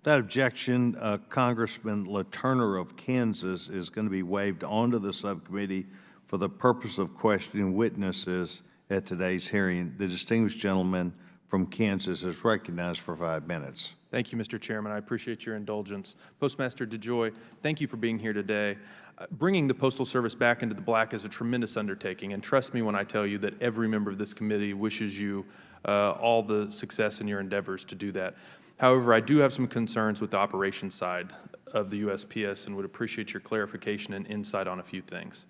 That objection, Congressman LaTurner of Kansas is going to be waived onto the subcommittee for the purpose of questioning witnesses at today's hearing. The distinguished gentleman from Kansas is recognized for 5 minutes. Thank you, Mr. Chairman. I appreciate your indulgence. Postmaster DeJoy, thank you for being here today. Bringing the Postal Service back into the black is a tremendous undertaking, and trust me when I tell you that every member of this committee wishes you all the success in your endeavors to do that. However, I do have some concerns with the operations side of the USPS and would appreciate your clarification and insight on a few things.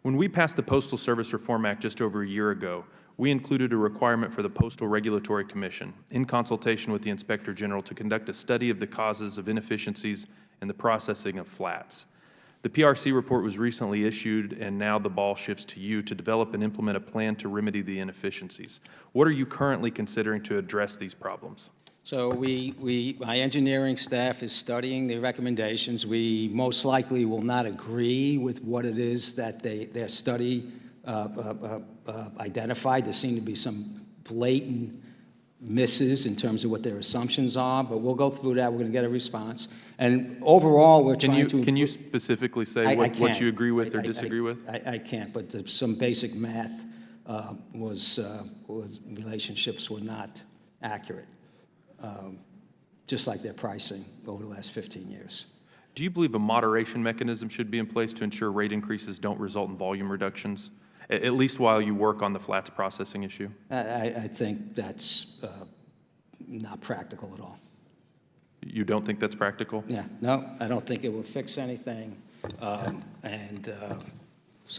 When we passed the Postal Service Reform Act just over a year ago, we included a requirement for the Postal Regulatory Commission, in consultation with the Inspector General, to conduct a study of the causes of inefficiencies in the processing of flats. The PRC report was recently issued, and now the ball shifts to you to develop and implement a plan to remedy the inefficiencies. What are you currently considering to address these problems? So my engineering staff is studying the recommendations. We most likely will not agree with what it is that their study identified. There seem to be some blatant misses in terms of what their assumptions are, but we'll go through that. We're going to get a response. And overall, we're trying to... Can you specifically say what you agree with or disagree with? I can't, but some basic math relationships were not accurate, just like their pricing over the last 15 years. Do you believe a moderation mechanism should be in place to ensure rate increases don't result in volume reductions, at least while you work on the flats processing issue? I think that's not practical at all. You don't think that's practical? Yeah, no, I don't think it will fix anything. So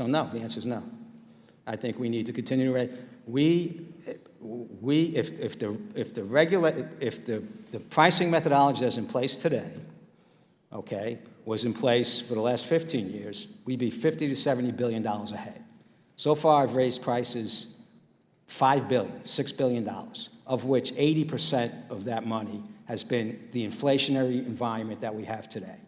no, the answer is no. I think we need to continue to rate. If the pricing methodology that's in place today, okay, was in place for the last 15 years, we'd be $50 to $70 billion ahead. So far, I've raised prices $5 billion, $6 billion, of which 80% of that money has been the inflationary environment that we have today.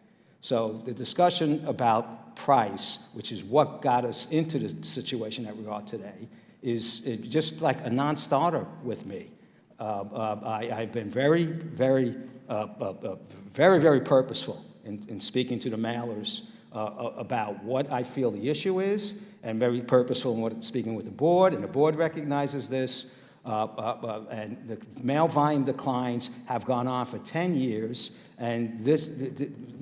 So the discussion about price, which is what got us into the situation that we are today, is just like a non-starter with me. I've been very, very purposeful in speaking to the mailers about what I feel the issue is, and very purposeful in speaking with the board, and the board recognizes this. And the mail volume declines have gone on for 10 years, and this,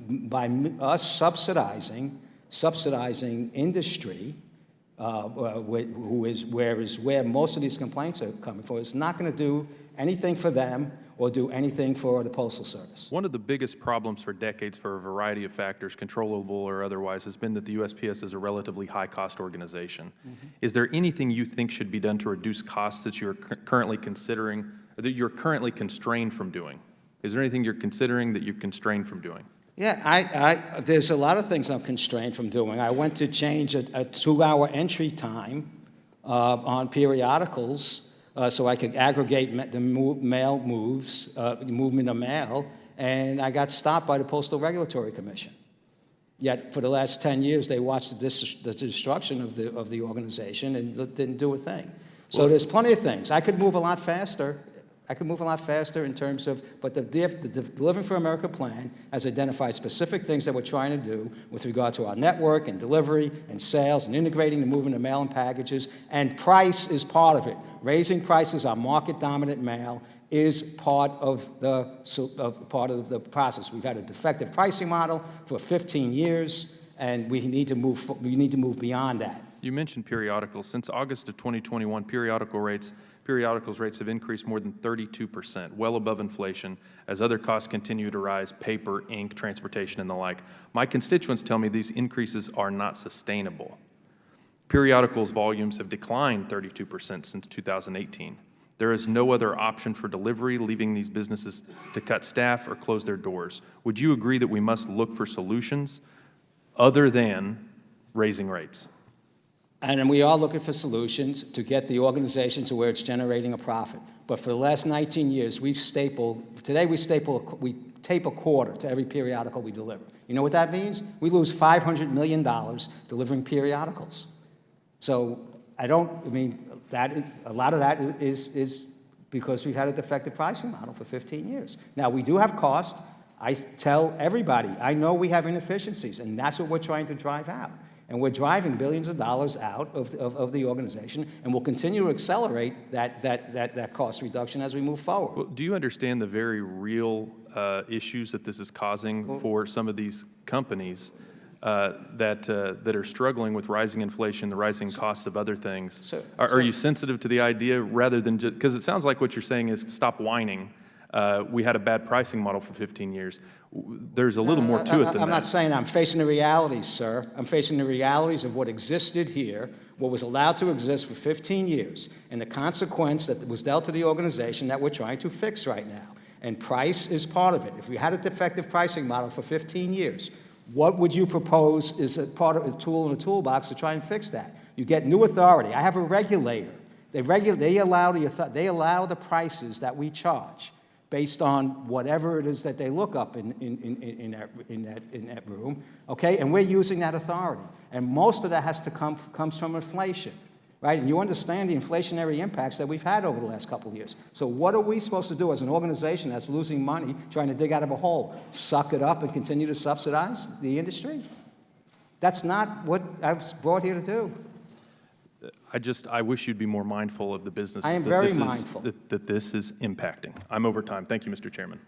by us subsidizing industry, where most of these complaints are coming from, it's not going to do anything for them or do anything for the Postal Service. One of the biggest problems for decades, for a variety of factors, controllable or otherwise, has been that the USPS is a relatively high-cost organization. Mm-hmm. Is there anything you think should be done to reduce costs that you're currently considering, that you're currently constrained from doing? Is there anything you're considering that you're constrained from doing? Yeah, there's a lot of things I'm constrained from doing. I went to change a 2-hour entry time on periodicals so I could aggregate the mail moves, the movement of mail, and I got stopped by the Postal Regulatory Commission. Yet for the last 10 years, they watched the destruction of the organization and didn't do a thing. So there's plenty of things. I could move a lot faster. In terms of, but the Delivering for America plan has identified specific things that we're trying to do with regard to our network and delivery and sales and integrating the movement of mail and packages, and price is part of it. Raising prices on market-dominant mail is part of the process. We've had a defective pricing model for 15 years, and we need to move beyond that. You mentioned periodicals. Since August of 2021, periodicals rates have increased more than 32%, well above inflation, as other costs continue to rise: paper, ink, transportation, and the like. My constituents tell me these increases are not sustainable. Periodicals volumes have declined 32% since 2018. There is no other option for delivery, leaving these businesses to cut staff or close their doors. Would you agree that we must look for solutions other than raising rates? And we are looking for solutions to get the organization to where it's generating a profit. But for the last 19 years, we tape a quarter to every periodical we deliver. You know what that means? We lose $500 million delivering periodicals. So a lot of that is because we've had a defective pricing model for 15 years. Now, we do have cost. I tell everybody, I know we have inefficiencies, and that's what we're trying to drive out. And we're driving billions of dollars out of the organization, and we'll continue to accelerate that cost reduction as we move forward. Well, do you understand the very real issues that this is causing for some of these companies that are struggling with rising inflation, the rising costs of other things? Are you sensitive to the idea rather than just, because it sounds like what you're saying is stop whining. We had a bad pricing model for 15 years. There's a little more to it than that. I'm not saying I'm facing the realities, sir. I'm facing the realities of what existed here, what was allowed to exist for 15 years, and the consequence that was dealt to the organization that we're trying to fix right now. And price is part of it. If we had a defective pricing model for 15 years, what would you propose is a part of a tool in the toolbox to try and fix that? You get new authority. I have a regulator. They allow the prices that we charge based on whatever it is that they look up in that room, okay? And we're using that authority. And most of that comes from inflation, right? And you understand the inflationary impacts that we've had over the last couple of years. So what are we supposed to do as an organization that's losing money, trying to dig out of a hole? Suck it up and continue to subsidize the industry? That's not what I was brought here to do. I wish you'd be more mindful of the businesses I am very mindful. that this is impacting. I'm over time. Thank you, Mr. Chairman.